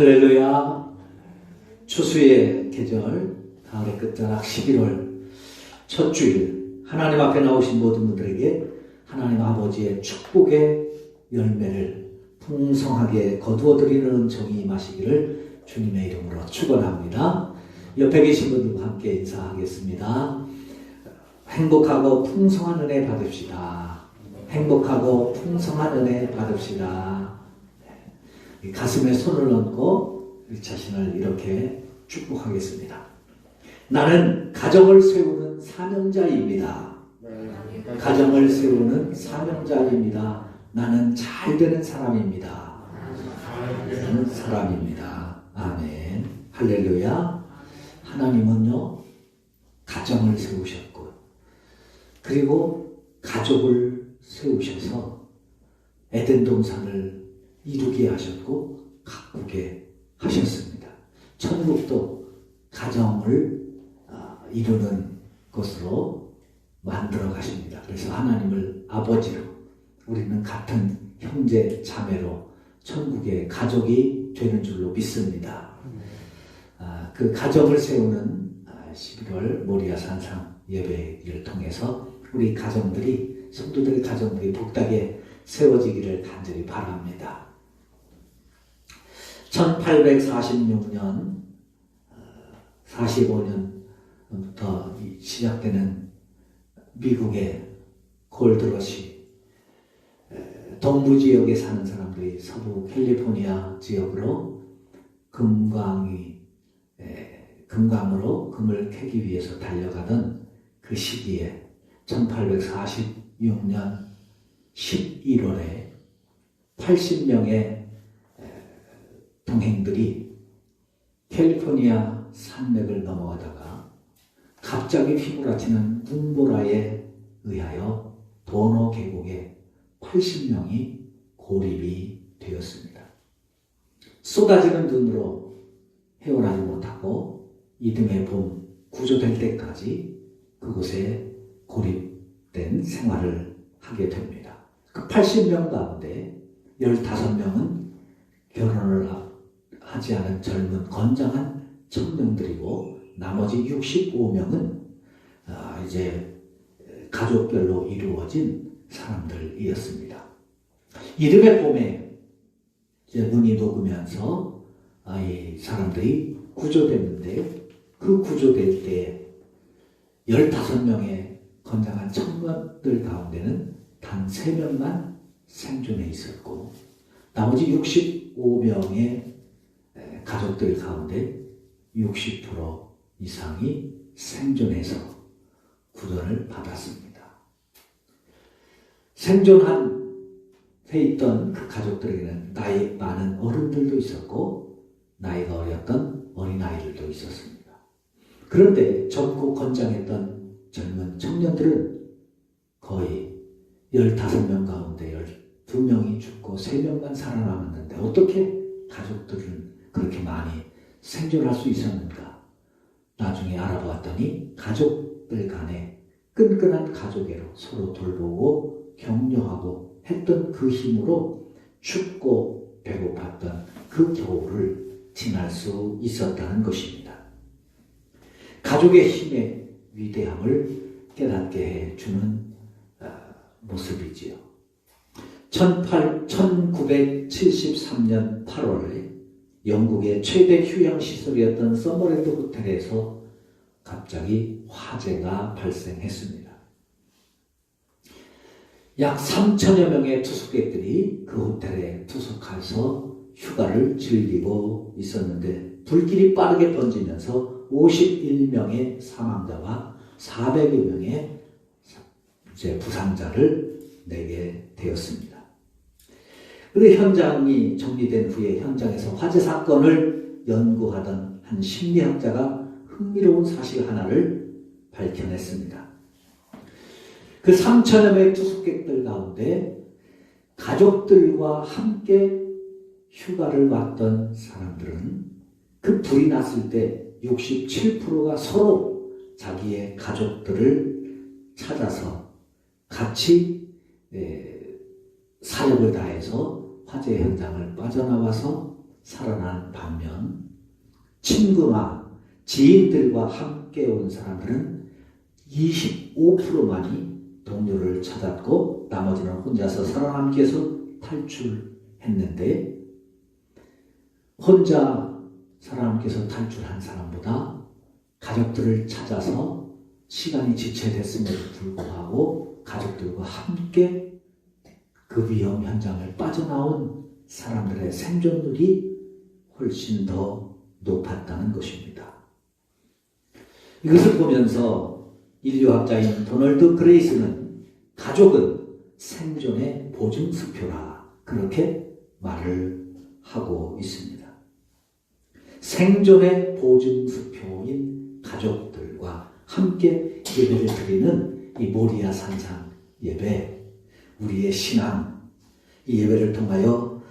할렐루야. 추수의 계절, 가을의 끝자락 11월 첫 주일, 하나님 앞에 나오신 모든 분들에게 하나님 아버지의 축복의 열매를 풍성하게 거두어드리는 은총이 임하시기를 주님의 이름으로 축원합니다. 옆에 계신 분들과 함께 인사하겠습니다. 행복하고 풍성한 은혜 받읍시다. 행복하고 풍성한 은혜 받읍시다. 가슴에 손을 얹고 우리 자신을 이렇게 축복하겠습니다. 나는 가정을 세우는 사명자입니다. 가정을 세우는 사명자입니다. 나는 잘 되는 사람입니다. 되는 사람입니다. 아멘. 할렐루야. 하나님은요, 가정을 세우셨고, 그리고 가족을 세우셔서 에덴 동산을 이루게 하셨고 가꾸게 하셨습니다. 천국도 가정을 이루는 것으로 만들어 가십니다. 그래서 하나님을 아버지로, 우리는 같은 형제 자매로 천국의 가족이 되는 줄로 믿습니다. 그 가정을 세우는 11월 모리아 산상 예배를 통해서 우리 가정들이, 성도들의 가정들이 복되게 세워지기를 간절히 바랍니다. 1846년, 45년부터 시작되는 미국의 골드러시, 동부지역에 사는 사람들이 서부 캘리포니아 지역으로 금광으로 금을 캐기 위해서 달려가던 그 시기에 1846년 11월에 80명의 동행들이 캘리포니아 산맥을 넘어가다가 갑자기 휘몰아치는 눈보라에 의하여 도너 계곡에 80명이 고립이 되었습니다. 쏟아지는 눈으로 헤어나지 못하고 이듬해 봄 구조될 때까지 그곳에 고립된 생활을 하게 됩니다. 그 80명 가운데 15명은 결혼을 하지 않은 젊은 건장한 청년들이고, 나머지 65명은 이제 가족별로 이루어진 사람들이었습니다. 이듬해 봄에 이제 눈이 녹으면서 이 사람들이 구조됐는데, 그 구조될 때 15명의 건장한 청년들 가운데는 단 3명만 생존해 있었고, 나머지 65명의 가족들 가운데 60% 이상이 생존해서 구원을 받았습니다. 생존한 해 있던 그 가족들에게는 나이 많은 어른들도 있었고, 나이가 어렸던 어린아이들도 있었습니다. 그런데 젊고 건장했던 젊은 청년들은 거의 15명 가운데 12명이 죽고 3명만 살아남았는데, 어떻게 가족들은 그렇게 많이 생존할 수 있었는가? 나중에 알아보았더니 가족들 간에 끈끈한 가족애로 서로 돌보고 격려하고 했던 그 힘으로 춥고 배고팠던 그 겨울을 지날 수 있었다는 것입니다. 가족의 힘의 위대함을 깨닫게 해주는 모습이지요. 1973년 8월에 영국의 최대 휴양시설이었던 서머랜드 호텔에서 갑자기 화재가 발생했습니다. 약 3천여 명의 투숙객들이 그 호텔에 투숙해서 휴가를 즐기고 있었는데, 불길이 빠르게 번지면서 51명의 사망자와 400여 명의 부상자를 내게 되었습니다. 그런데 현장이 정리된 후에 현장에서 화재 사건을 연구하던 한 심리학자가 흥미로운 사실 하나를 밝혀냈습니다. 그 3천여 명의 투숙객들 가운데 가족들과 함께 휴가를 왔던 사람들은 그 불이 났을 때 67%가 서로 자기의 가족들을 찾아서 같이 사력을 다해서 화재 현장을 빠져나와서 살아난 반면 친구나 지인들과 함께 온 사람들은 25%만이 동료를 찾았고 나머지는 혼자서 살아남기 위해서 탈출했는데 혼자 살아남기 위해서 탈출한 사람보다 가족들을 찾아서 시간이 지체됐음에도 불구하고 가족들과 함께 그 위험 현장을 빠져나온 사람들의 생존율이 훨씬 더 높았다는 것입니다. 이것을 보면서 인류학자인 도널드 그레이스는 가족은 생존의 보증수표라 그렇게 말을 하고 있습니다. 생존의 보증수표인 가족들과 함께 예배를 드리는 이 모리아 산상 예배, 우리의 신앙, 이 예배를 통하여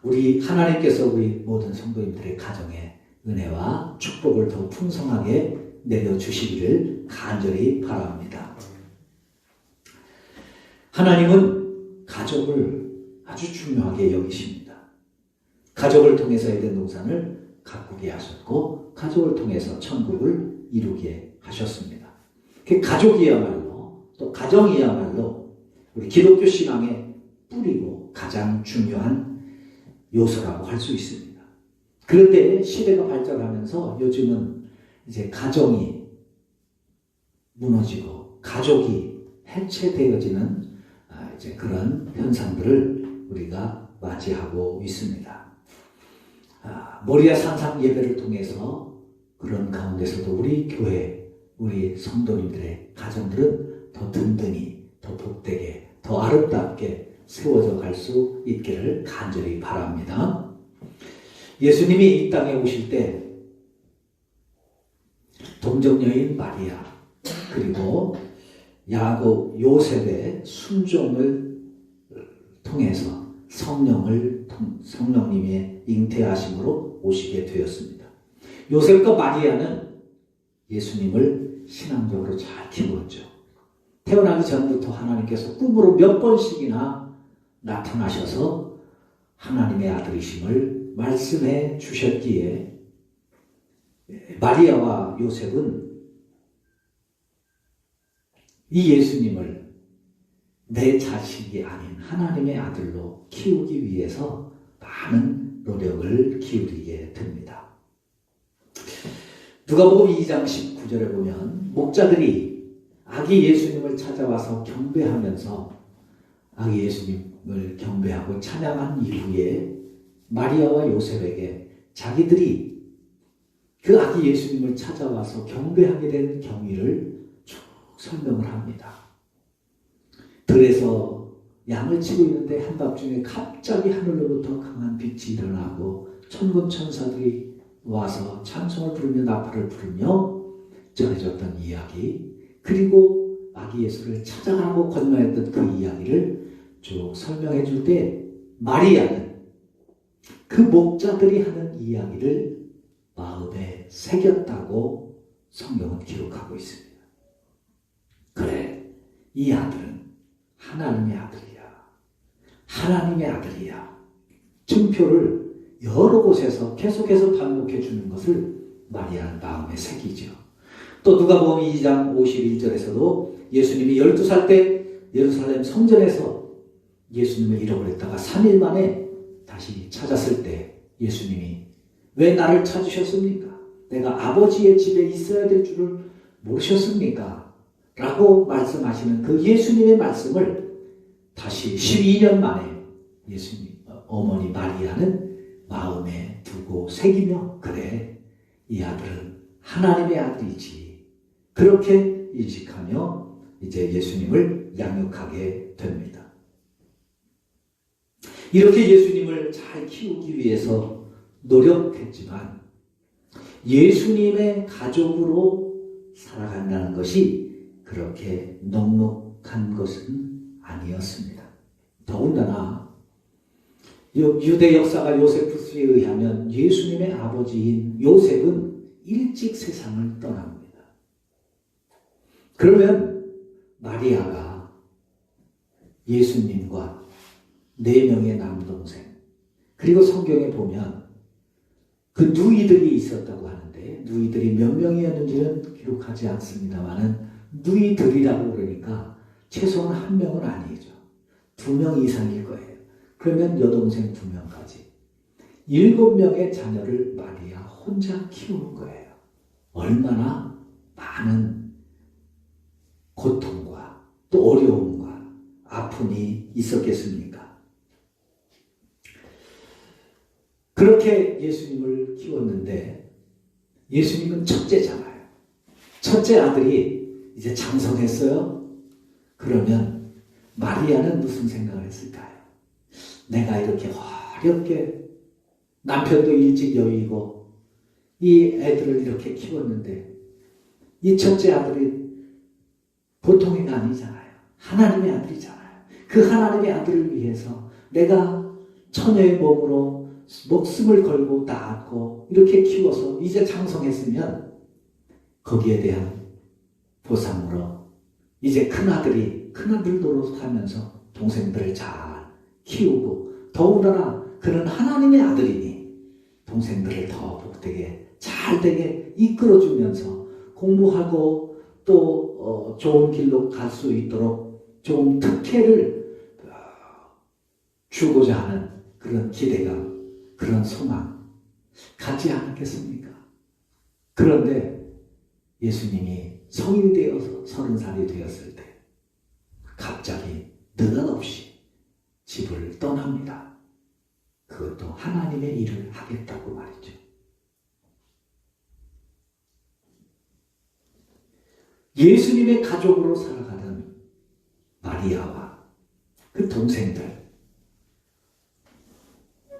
우리 하나님께서 우리 모든 성도님들의 가정에 은혜와 축복을 더 풍성하게 내려주시기를 간절히 바랍니다. 하나님은 가족을 아주 중요하게 여기십니다. 가족을 통해서 에덴 동산을 가꾸게 하셨고 가족을 통해서 천국을 이루게 하셨습니다. 그 가족이야말로 또 가정이야말로 우리 기독교 신앙의 뿌리고 가장 중요한 요소라고 할 수 있습니다. 그런데 시대가 발전하면서 요즘은 이제 가정이 무너지고 가족이 해체되어지는 이제 그런 현상들을 우리가 맞이하고 있습니다. 모리아 산상 예배를 통해서 그런 가운데서도 우리 교회, 우리 성도님들의 가정들은 더 든든히, 더 복되게, 더 아름답게 세워져 갈 수 있기를 간절히 바랍니다. 예수님이 이 땅에 오실 때 동정녀인 마리아 그리고 야곱, 요셉의 순종을 통해서 성령님의 잉태하심으로 오시게 되었습니다. 요셉과 마리아는 예수님을 신앙적으로 잘 키웠죠. 태어나기 전부터 하나님께서 꿈으로 몇 번씩이나 나타나셔서 하나님의 아들이심을 말씀해 주셨기에 마리아와 요셉은 이 예수님을 내 자식이 아닌 하나님의 아들로 키우기 위해서 많은 노력을 기울이게 됩니다. 누가복음 2장 19절에 보면 목자들이 아기 예수님을 찾아와서 경배하면서 아기 예수님을 경배하고 찬양한 이후에 마리아와 요셉에게 자기들이 그 아기 예수님을 찾아와서 경배하게 된 경위를 쭉 설명을 합니다. 들에서 양을 치고 있는데 한밤중에 갑자기 하늘로부터 강한 빛이 일어나고 천군 천사들이 와서 찬송을 부르며 나팔을 부르며 전해졌던 이야기, 그리고 아기 예수를 찾아가고 건너했던 그 이야기를 쭉 설명해 줄 때 마리아는 그 목자들이 하는 이야기를 마음에 새겼다고 성경은 기록하고 있습니다. 그래, 이 아들은 하나님의 아들이야. 하나님의 아들이야. 증표를 여러 곳에서 계속해서 반복해 주는 것을 마리아는 마음에 새기죠. 또 누가복음 2장 51절에서도 예수님이 12살 때 예루살렘 성전에서 예수님을 잃어버렸다가 3일 만에 다시 찾았을 때 예수님이 왜 나를 찾으셨습니까? 내가 아버지의 집에 있어야 될 줄을 모르셨습니까? 라고 말씀하시는 그 예수님의 말씀을 다시 12년 만에 예수님 어머니 마리아는 마음에 두고 새기며 그래, 이 아들은 하나님의 아들이지. 그렇게 인식하며 이제 예수님을 양육하게 됩니다. 이렇게 예수님을 잘 키우기 위해서 노력했지만 예수님의 가족으로 살아간다는 것이 그렇게 넉넉한 것은 아니었습니다. 더군다나 유대 역사가 요세푸스에 의하면 예수님의 아버지인 요셉은 일찍 세상을 떠납니다. 그러면 마리아가 예수님과 4명의 남동생, 그리고 성경에 보면 그 누이들이 있었다고 하는데 누이들이 몇 명이었는지는 기록하지 않습니다만은 누이들이라고 그러니까 최소한 한 명은 아니죠. 2명 이상일 거예요. 그러면 여동생 2명까지 7명의 자녀를 마리아 혼자 키우는 거예요. 얼마나 많은 고통과 또 어려움과 아픔이 있었겠습니까? 그렇게 예수님을 키웠는데 예수님은 첫째잖아요. 첫째 아들이 이제 장성했어요. 그러면 마리아는 무슨 생각을 했을까요? 내가 이렇게 어렵게 남편도 일찍 여의고 이 애들을 이렇게 키웠는데 이 첫째 아들이 보통의 아니잖아요. 하나님의 아들이잖아요. 그 하나님의 아들을 위해서 내가 처녀의 몸으로 목숨을 걸고 낳았고 이렇게 키워서 이제 장성했으면 거기에 대한 보상으로 이제 큰아들이 큰아들 노릇하면서 동생들을 잘 키우고 더군다나 그는 하나님의 아들이니 동생들을 더 복되게 잘되게 이끌어주면서 공부하고 또 좋은 길로 갈 수 있도록 좋은 특혜를 주고자 하는 그런 기대감, 그런 소망 갖지 않았겠습니까? 그런데 예수님이 성인이 되어서 30살이 되었을 때 갑자기 느닷없이 집을 떠납니다. 그것도 하나님의 일을 하겠다고 말이죠. 예수님의 가족으로 살아가던 마리아와 그 동생들,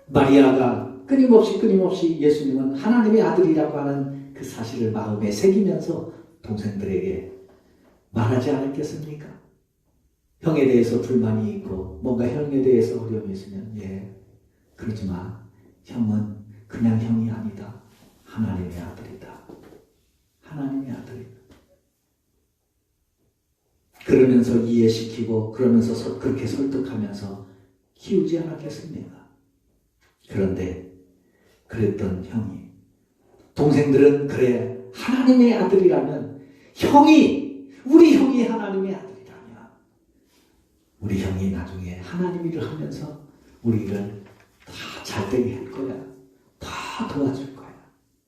마리아가 끊임없이 예수님은 하나님의 아들이라고 하는 그 사실을 마음에 새기면서 동생들에게 말하지 않았겠습니까? 형에 대해서 불만이 있고 뭔가 형에 대해서 어려움이 있으면 그러지 마. 형은 그냥 형이 아니다. 하나님의 아들이다. 하나님의 아들이다. 그러면서 이해시키고 그러면서 그렇게 설득하면서 키우지 않았겠습니까? 그런데 그랬던 형이 동생들은 그래 하나님의 아들이라면 우리 형이 하나님의 아들이라면 우리 형이 나중에 하나님 일을 하면서 우리를 다 잘되게 할 거야. 다 도와줄 거야.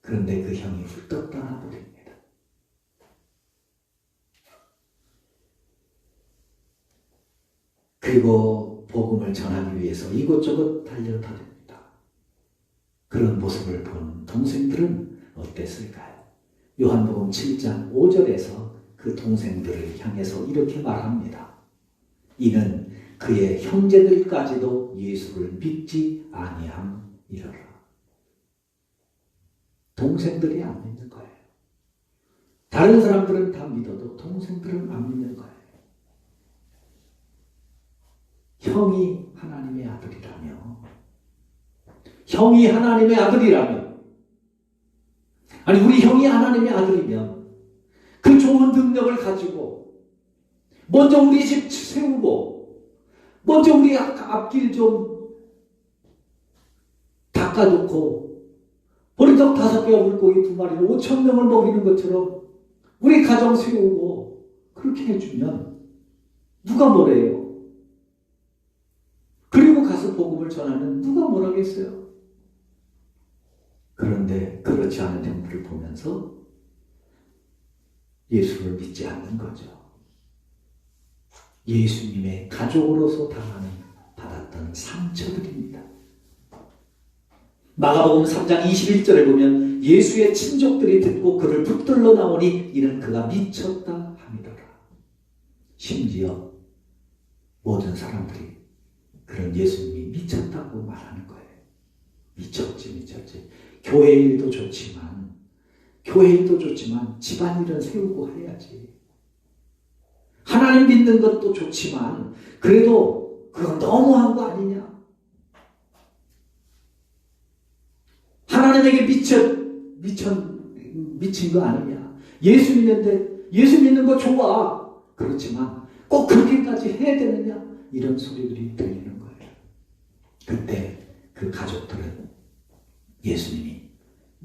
그런데 그 형이 훌떡 떠나버립니다. 그리고 복음을 전하기 위해서 이곳저곳 달려다닙니다. 그런 모습을 본 동생들은 어땠을까요? 요한복음 7장 5절에서 그 동생들을 향해서 이렇게 말합니다. 이는 그의 형제들까지도 예수를 믿지 아니함이러라. 동생들이 안 믿는 거예요. 다른 사람들은 다 믿어도 동생들은 안 믿는 거예요. 형이 하나님의 아들이라며 형이 하나님의 아들이라며 아니 우리 형이 하나님의 아들이면 그 좋은 능력을 가지고 먼저 우리 집 세우고 먼저 우리 앞길 좀 닦아놓고 보리떡 5개와 물고기 2마리로 5,000명을 먹이는 것처럼 우리 가정 세우고 그렇게 해주면 누가 뭐래요? 그리고 가서 복음을 전하는 누가 뭐라겠어요? 그런데 그렇지 않은 형들을 보면서 예수를 믿지 않는 거죠. 예수님의 가족으로서 받았던 상처들입니다. 마가복음 3장 21절에 보면 예수의 친족들이 듣고 그를 붙들러 나오니 이는 그가 미쳤다 함이더라. 심지어 모든 사람들이 그런 예수님이 미쳤다고 말하는 거예요. 미쳤지. 교회 일도 좋지만 집안일은 세우고 해야지. 하나님 믿는 것도 좋지만 그래도 그건 너무한 거 아니냐. 하나님에게 미친 거 아니냐. 예수 믿는 거 좋아. 그렇지만 꼭 그렇게까지 해야 되느냐. 이런 소리들이 들리는 거예요. 그때 그 가족들은 예수님이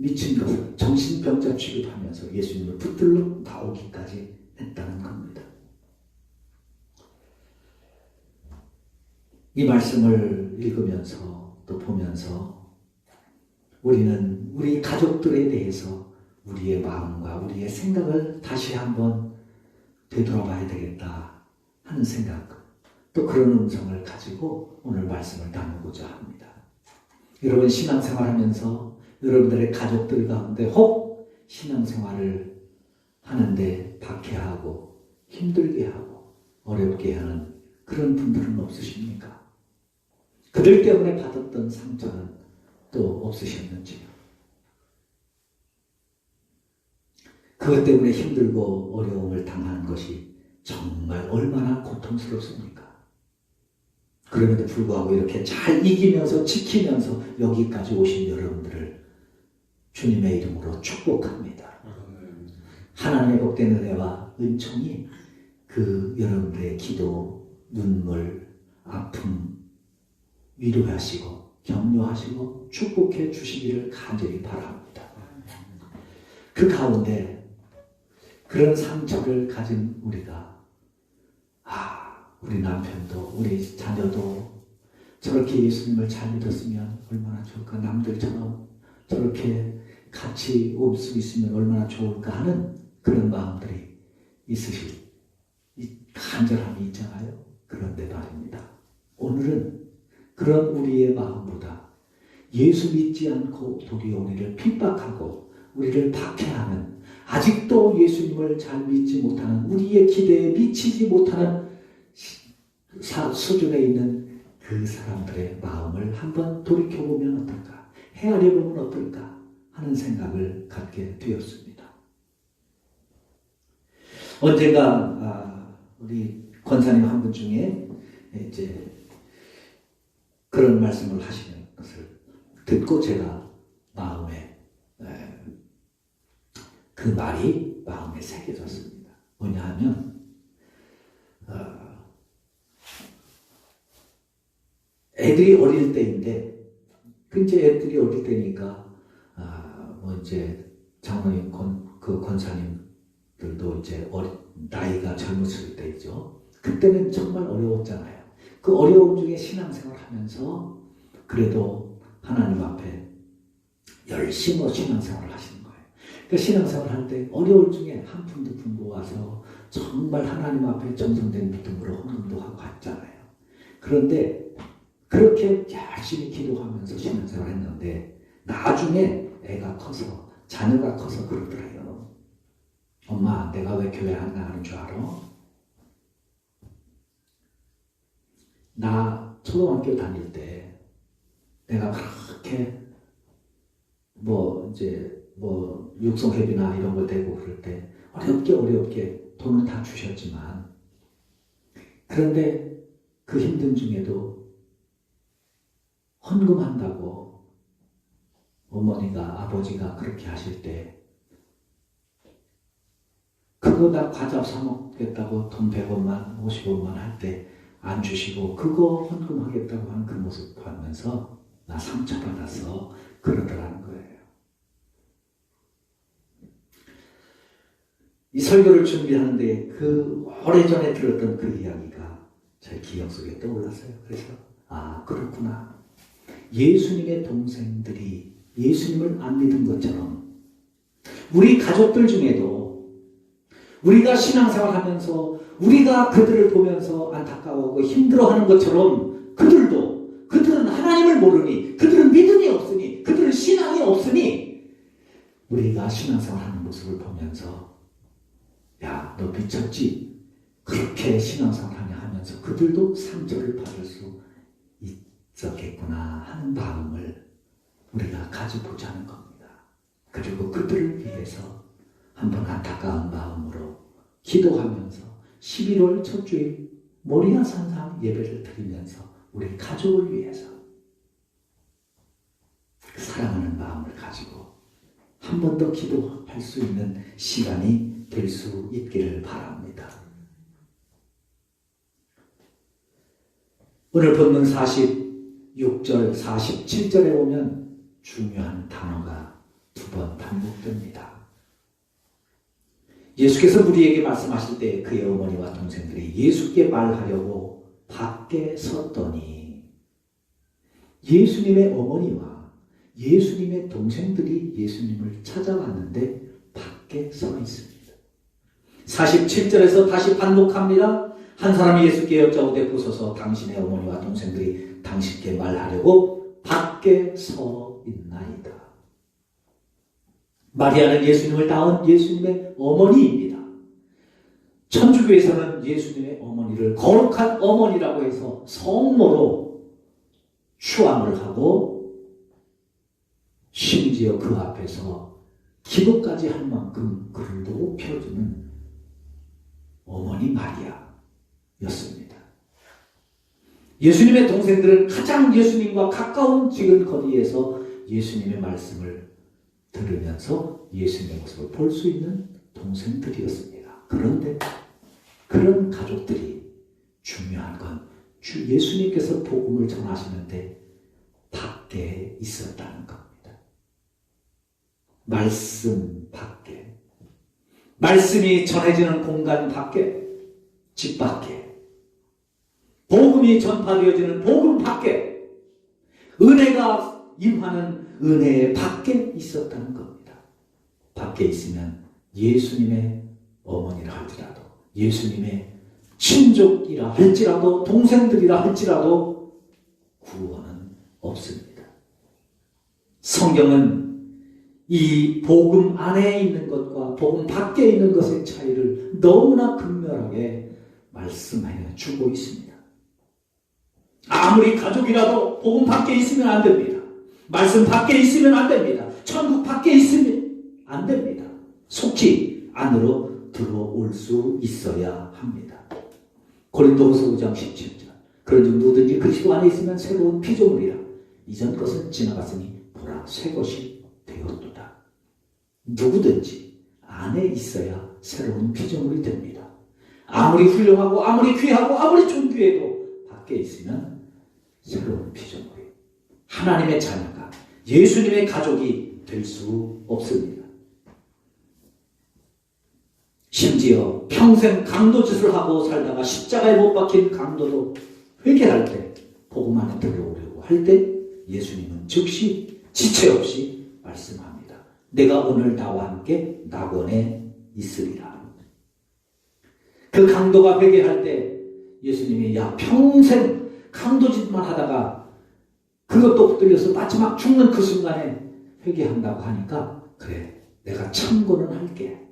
미친 것을 정신병자 취급하면서 예수님을 붙들러 나오기까지 했다는 겁니다. 이 말씀을 읽으면서 또 보면서 우리는 우리 가족들에 대해서 우리의 마음과 우리의 생각을 다시 한번 되돌아봐야 되겠다 하는 생각, 또 그런 음성을 가지고 오늘 말씀을 나누고자 합니다. 여러분, 신앙생활하면서 여러분들의 가족들 가운데 혹 신앙생활을 하는데 박해하고 힘들게 하고 어렵게 하는 그런 분들은 없으십니까? 그들 때문에 받았던 상처는 또 없으셨는지요? 그것 때문에 힘들고 어려움을 당하는 것이 정말 얼마나 고통스럽습니까? 그럼에도 불구하고 이렇게 잘 이기면서 지키면서 여기까지 오신 여러분들을 주님의 이름으로 축복합니다. 하나님의 복된 은혜와 은총이 그 여러분들의 기도, 눈물, 아픔 위로하시고 격려하시고 축복해 주시기를 간절히 바랍니다. 그 가운데 그런 상처를 가진 우리가 우리 남편도 우리 자녀도 저렇게 예수님을 잘 믿었으면 얼마나 좋을까, 남들처럼 저렇게 같이 올 수 있으면 얼마나 좋을까 하는 그런 마음들이 있으실 간절함이 있잖아요. 그런데 말입니다. 오늘은 그런 우리의 마음보다 예수 믿지 않고 도리어 우리를 핍박하고 우리를 박해하는, 아직도 예수님을 잘 믿지 못하는, 우리의 기대에 미치지 못하는 수준에 있는 그 사람들의 마음을 한번 돌이켜보면 어떨까, 헤아려보면 어떨까 하는 생각을 갖게 되었습니다. 언젠가 우리 권사님 한 분 중에 이제 그런 말씀을 하시는 것을 듣고 제가 마음에 그 말이 마음에 새겨졌습니다. 뭐냐 하면 애들이 어릴 때인데, 이제 애들이 어릴 때니까 이제 장로님 그 권사님들도 이제 나이가 젊었을 때이죠. 그때는 정말 어려웠잖아요. 그 어려움 중에 신앙생활 하면서 그래도 하나님 앞에 열심히 신앙생활을 하시는 거예요. 그 신앙생활 할 때 어려울 중에 한 푼 두 푼 모아서 정말 하나님 앞에 정성된 믿음으로 헌금도 하고 갔잖아요. 그런데 그렇게 열심히 기도하면서 신앙생활을 했는데 나중에 애가 커서, 자녀가 커서 그러더래요. 엄마, 내가 왜 교회 안 나가는 줄 알아? 나 초등학교 다닐 때 내가 그렇게 육성회비나 이런 거 되고 그럴 때 어렵게 돈을 다 주셨지만, 그런데 그 힘든 중에도 헌금한다고 어머니가, 아버지가 그렇게 하실 때 그거 나 과자 사 먹겠다고 돈 100원만 50원만 할 때 안 주시고 그거 헌금하겠다고 하는 그 모습 보면서 나 상처받아서 그러더라는 거예요. 이 설교를 준비하는데 그 오래전에 들었던 그 이야기가 제 기억 속에 떠올랐어요. 그래서 그렇구나. 예수님의 동생들이 예수님을 안 믿은 것처럼 우리 가족들 중에도 우리가 신앙생활하면서 우리가 그들을 보면서 안타까워하고 힘들어하는 것처럼 그들은 하나님을 모르니, 그들은 믿음이 없으니, 그들은 신앙이 없으니 우리가 신앙생활하는 모습을 보면서 야, 너 미쳤지? 그렇게 신앙생활하냐 하면서 그들도 상처를 받을 수 있었겠구나 하는 마음을 우리가 가져보자는 겁니다. 그리고 그들을 위해서 한번 안타까운 마음으로 기도하면서 11월 첫 주일 모리아 산상 예배를 드리면서 우리 가족을 위해서 사랑하는 마음을 가지고 한 번 더 기도할 수 있는 시간이 될 수 있기를 바랍니다. 오늘 본문 46절, 47절에 보면 중요한 단어가 두 반복됩니다. 예수께서 우리에게 말씀하실 때 그의 어머니와 동생들이 예수께 말하려고 밖에 섰더니 예수님의 어머니와 예수님의 동생들이 예수님을 찾아왔는데 밖에 서 있습니다. 47절에서 다시 반복합니다. 한 사람이 예수께 여짜오되 부서서 당신의 어머니와 동생들이 당신께 말하려고 밖에 서 있나이다. 마리아는 예수님을 낳은 예수님의 어머니입니다. 천주교에서는 예수님의 어머니를 거룩한 어머니라고 해서 성모로 추앙을 하고 심지어 그 앞에서 기도까지 할 만큼 그를 높여주는 어머니 마리아였습니다. 예수님의 동생들은 가장 예수님과 가까운 지금 거리에서 예수님의 말씀을 들으면서 예수님의 모습을 볼 수 있는 동생들이었습니다. 그런데 그런 가족들이 중요한 건 주 예수님께서 복음을 전하시는데 밖에 있었다는 겁니다. 말씀 밖에, 말씀이 전해지는 공간 밖에, 집 밖에, 복음이 전파되어지는 복음 밖에, 은혜가 임하는 은혜의 밖에 있었다는 겁니다. 밖에 있으면 예수님의 어머니라 할지라도, 예수님의 친족이라 할지라도, 동생들이라 할지라도 구원은 없습니다. 성경은 이 복음 안에 있는 것과 복음 밖에 있는 것의 차이를 너무나 극명하게 말씀해 주고 있습니다. 아무리 가족이라도 복음 밖에 있으면 안 됩니다. 말씀 밖에 있으면 안 됩니다. 천국 밖에 있으면 안 됩니다. 속히 안으로 들어올 수 있어야 합니다. 고린도후서 5장 17절. 그런즉 누구든지 그리스도 안에 있으면 새로운 피조물이라. 이전 것은 지나갔으니 보라 새 것이 되었도다. 누구든지 안에 있어야 새로운 피조물이 됩니다. 아무리 훌륭하고 아무리 귀하고 아무리 존귀해도 밖에 있으면 새로운 피조물이, 하나님의 자녀가, 예수님의 가족이 될 수 없습니다. 심지어 평생 강도짓을 하고 살다가 십자가에 못 박힌 강도도 회개할 때, 복음 안에 들어오려고 할 때 예수님은 즉시 지체 없이 말씀합니다. 내가 오늘 나와 함께 낙원에 있으리라. 그 강도가 회개할 때 예수님이 야 평생 강도짓만 하다가 그것도 붙들려서 마지막 죽는 그 순간에 회개한다고 하니까 그래 내가 참고는 할게.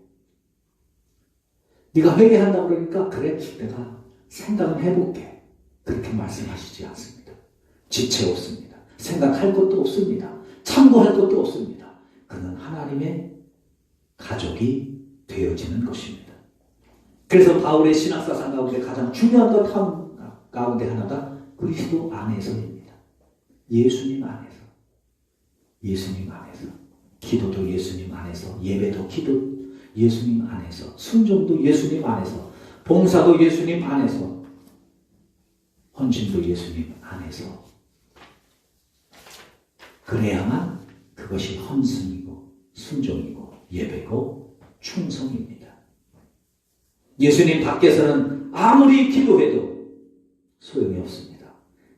네가 회개한다고 그러니까 그래 내가 생각은 해볼게. 그렇게 말씀하시지 않습니다. 지체 없습니다. 생각할 것도 없습니다. 참고할 것도 없습니다. 그는 하나님의 가족이 되어지는 것입니다. 그래서 바울의 신학사상 가운데 가장 중요한 것 가운데 하나가 그리스도 안에서입니다. 예수님 안에서. 예수님 안에서. 기도도 예수님 안에서. 예배도 기도 예수님 안에서. 순종도 예수님 안에서. 봉사도 예수님 안에서. 헌신도 예수님 안에서. 그래야만 그것이 헌신이고 순종이고 예배고 충성입니다. 예수님 밖에서는 아무리 기도해도 소용이 없습니다.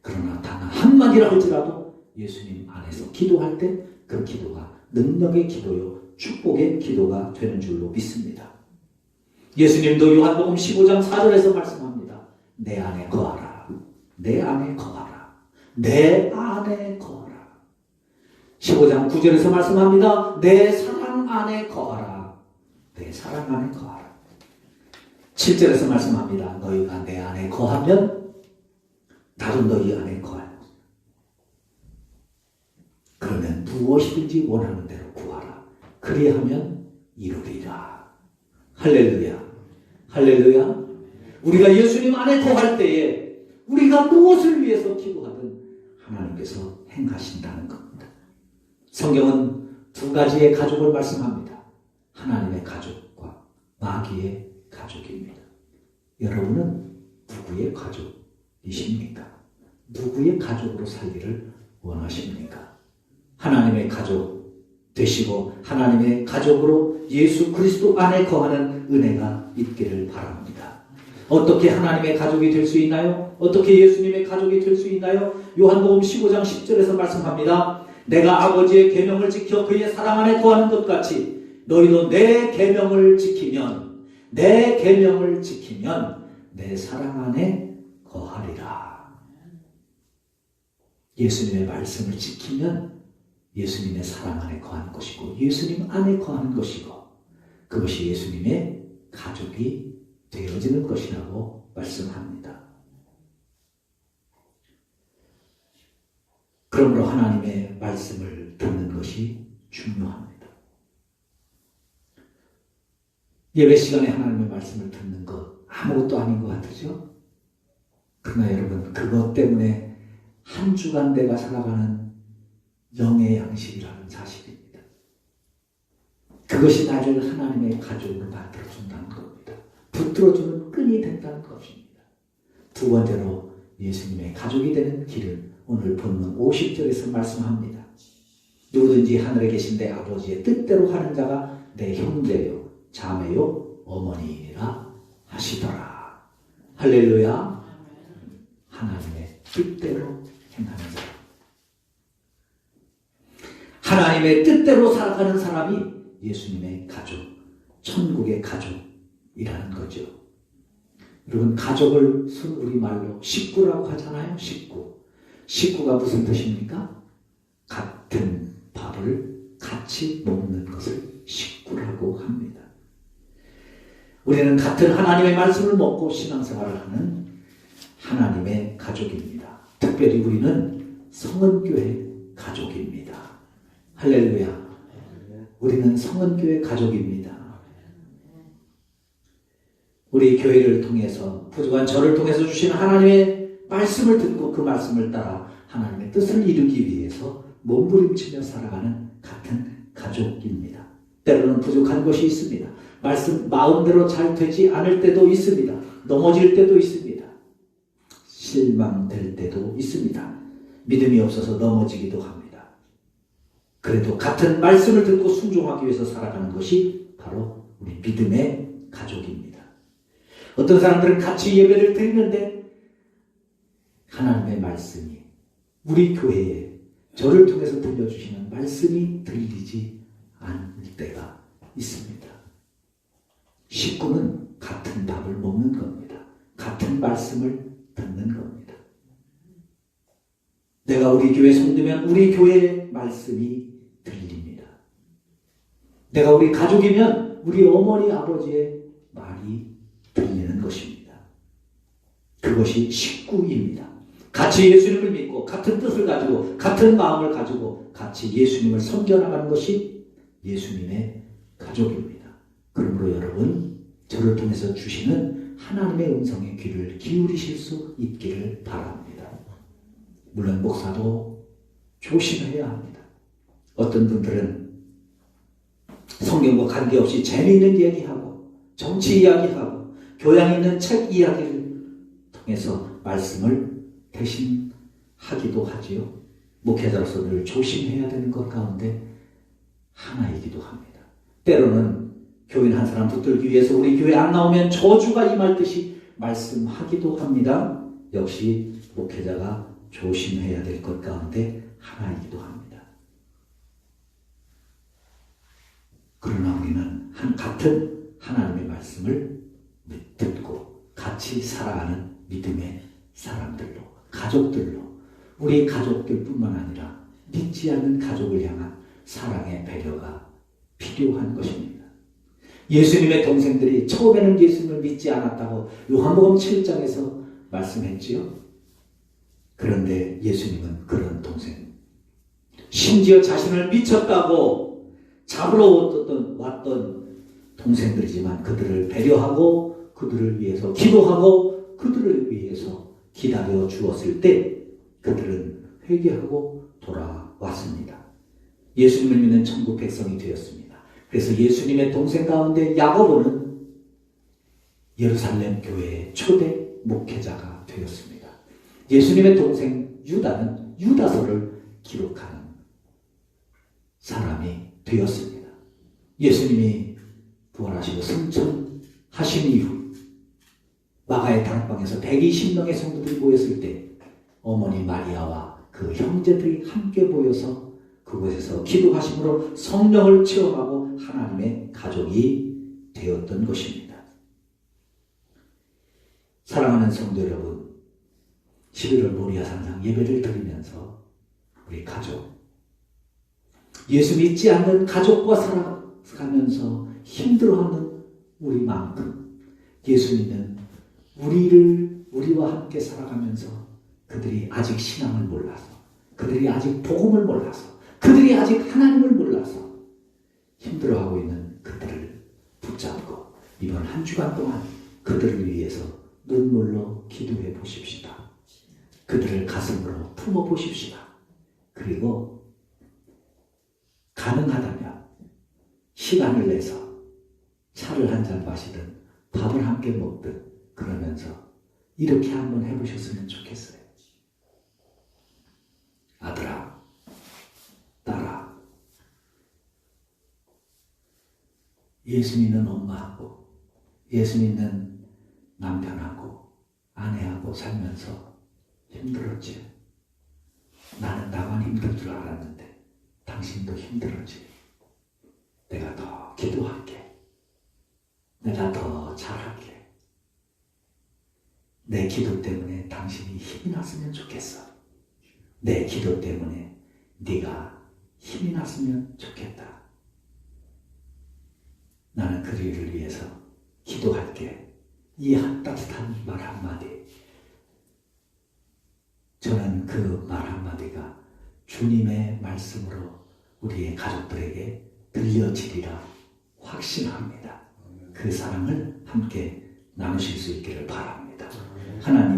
그러나 단 한마디라 할지라도 예수님 안에서 기도할 때 그 기도가 능력의 기도요 축복의 기도가 되는 줄로 믿습니다. 예수님도 요한복음 15장 4절에서 말씀합니다. 내 안에 거하라. 내 안에 거하라. 내 안에 거하라. 15장 9절에서 말씀합니다. 내 사랑 안에 거하라. 내 사랑 안에 거하라. 7절에서 말씀합니다. 너희가 내 안에 거하면 나도 너희 안에 거할. 그러면 무엇이든지 원하는 대로 구하라. 그리하면 이루리라. 할렐루야. 할렐루야. 우리가 예수님 안에 거할 때에 우리가 무엇을 위해서 기도하든 하나님께서 행하신다는 겁니다. 성경은 두 가지의 가족을 말씀합니다. 하나님의 가족과 마귀의 가족입니다. 여러분은 누구의 가족이십니까? 누구의 가족으로 살기를 원하십니까? 하나님의 가족 되시고 하나님의 가족으로 예수 그리스도 안에 거하는 은혜가 있기를 바랍니다. 어떻게 하나님의 가족이 될 수 있나요? 어떻게 예수님의 가족이 될 수 있나요? 요한복음 15장 10절에서 말씀합니다. 내가 아버지의 계명을 지켜 그의 사랑 안에 거하는 것 같이 너희도 내 계명을 지키면 내 사랑 안에 거하리라. 예수님의 말씀을 지키면 예수님의 사랑 안에 거하는 것이고 예수님 안에 거하는 것이고 그것이 예수님의 가족이 되어지는 것이라고 말씀합니다. 그러므로 하나님의 말씀을 듣는 것이 중요합니다. 예배 시간에 하나님의 말씀을 듣는 것 아무것도 아닌 것 같으죠? 그러나 여러분 그것 때문에 한 주간 내가 살아가는 영의 양식이라는 사실입니다. 그것이 나를 하나님의 가족으로 만들어준다는 겁니다. 붙들어주는 끈이 된다는 것입니다. 두 번째로 예수님의 가족이 되는 길을 오늘 본문 50절에서 말씀합니다. 누구든지 하늘에 계신 내 아버지의 뜻대로 하는 자가 내 형제요 자매요 어머니라 하시더라. 할렐루야. 하나님의 뜻대로 행하는 사람, 하나님의 뜻대로 살아가는 사람이 예수님의 가족, 천국의 가족이라는 거죠. 여러분 가족을 우리말로 식구라고 하잖아요. 식구가 무슨 뜻입니까? 같은 밥을 같이 먹는 것을 식구라고 합니다. 우리는 같은 하나님의 말씀을 먹고 신앙생활을 하는 하나님의 가족입니다. 특별히 우리는 성은교회 가족입니다. 할렐루야. 우리는 성은교회 가족입니다. 우리 교회를 통해서 부족한 저를 통해서 주신 하나님의 말씀을 듣고 그 말씀을 따라 하나님의 뜻을 이루기 위해서 몸부림치며 살아가는 같은 가족입니다. 때로는 부족한 것이 있습니다. 말씀 마음대로 잘 되지 않을 때도 있습니다. 넘어질 때도 있습니다. 실망될 때도 있습니다. 믿음이 없어서 넘어지기도 합니다. 그래도 같은 말씀을 듣고 순종하기 위해서 살아가는 것이 바로 우리 믿음의 가족입니다. 어떤 사람들은 같이 예배를 드리는데 하나님의 말씀이 우리 교회에 저를 통해서 들려주시는 말씀이 들리지 않을 때가 있습니다. 식구는 같은 밥을 먹는 겁니다. 같은 말씀을 듣는 겁니다. 내가 우리 교회에 손들면 우리 교회의 말씀이 들립니다. 내가 우리 가족이면 우리 어머니 아버지의 말이 들리는 것입니다. 그것이 식구입니다. 같이 예수님을 믿고 같은 뜻을 가지고 같은 마음을 가지고 같이 예수님을 섬겨나가는 것이 예수님의 가족입니다. 그러므로 여러분 저를 통해서 주시는 하나님의 음성의 귀를 기울이실 수 있기를 바랍니다. 물론 목사도 조심해야 합니다. 어떤 분들은 성경과 관계없이 재미있는 이야기하고 정치 이야기하고 교양 있는 책 이야기를 통해서 말씀을 대신하기도 하지요. 목회자로서 늘 조심해야 되는 것 가운데 하나이기도 합니다. 때로는 교인 한 사람 붙들기 위해서 우리 교회 안 나오면 저주가 임할 듯이 말씀하기도 합니다. 역시 목회자가 조심해야 될 것 가운데 하나이기도 합니다. 그러나 우리는 같은 하나님의 말씀을 듣고 같이 살아가는 믿음의 사람들로, 가족들로, 우리 가족들뿐만 아니라 믿지 않는 가족을 향한 사랑의 배려가 필요한 것입니다. 예수님의 동생들이 처음에는 예수님을 믿지 않았다고 요한복음 7장에서 말씀했지요. 그런데 예수님은 그런 동생, 심지어 자신을 미쳤다고 잡으러 왔던 동생들이지만 그들을 배려하고 그들을 위해서 기도하고 그들을 위해서 기다려 주었을 때 그들은 회개하고 돌아왔습니다. 예수님을 믿는 천국 백성이 되었습니다. 그래서 예수님의 동생 가운데 야고보는 예루살렘 교회의 초대 목회자가 되었습니다. 예수님의 동생 유다는 유다서를 기록하는 사람이 되었습니다. 예수님이 부활하시고 승천하신 이후 마가의 다락방에서 120명의 성도들이 모였을 때 어머니 마리아와 그 형제들이 함께 모여서 그곳에서 기도하심으로 성령을 체험하고 하나님의 가족이 되었던 것입니다. 사랑하는 성도 여러분, 11월 모리아 산상 예배를 드리면서 우리 가족, 예수 믿지 않는 가족과 살아가면서 힘들어하는 우리만큼 예수 믿는 우리와 함께 살아가면서 그들이 아직 신앙을 몰라서, 그들이 아직 복음을 몰라서, 그들이 아직 하나님을 몰라서 힘들어하고 있는 그들을 붙잡고 이번 한 주간 동안 그들을 위해서 눈물로 기도해 보십시다. 그들을 가슴으로 품어 보십시다. 그리고 가능하다면 시간을 내서 차를 한 잔 마시든 밥을 함께 먹든 그러면서 이렇게 한번 해보셨으면 좋겠어요. 아들아, 딸아, 예수 믿는 엄마하고 예수 믿는 남편하고 아내하고 살면서 힘들었지. 나는 나만 힘들 줄 알았는데 당신도 힘들었지. 내가 더 기도할게. 내가 더 잘할게. 내 기도 때문에 당신이 힘이 났으면 좋겠어. 내 기도 때문에 네가 힘이 났으면 좋겠다. 나는 그들을 위해서 기도할게. 이 따뜻한 말 한마디. 저는 그 말 한마디가 주님의 말씀으로 우리의 가족들에게 들려지리라 확신합니다. 그 사랑을 함께 나누실 수 있기를 바랍니다. 하나님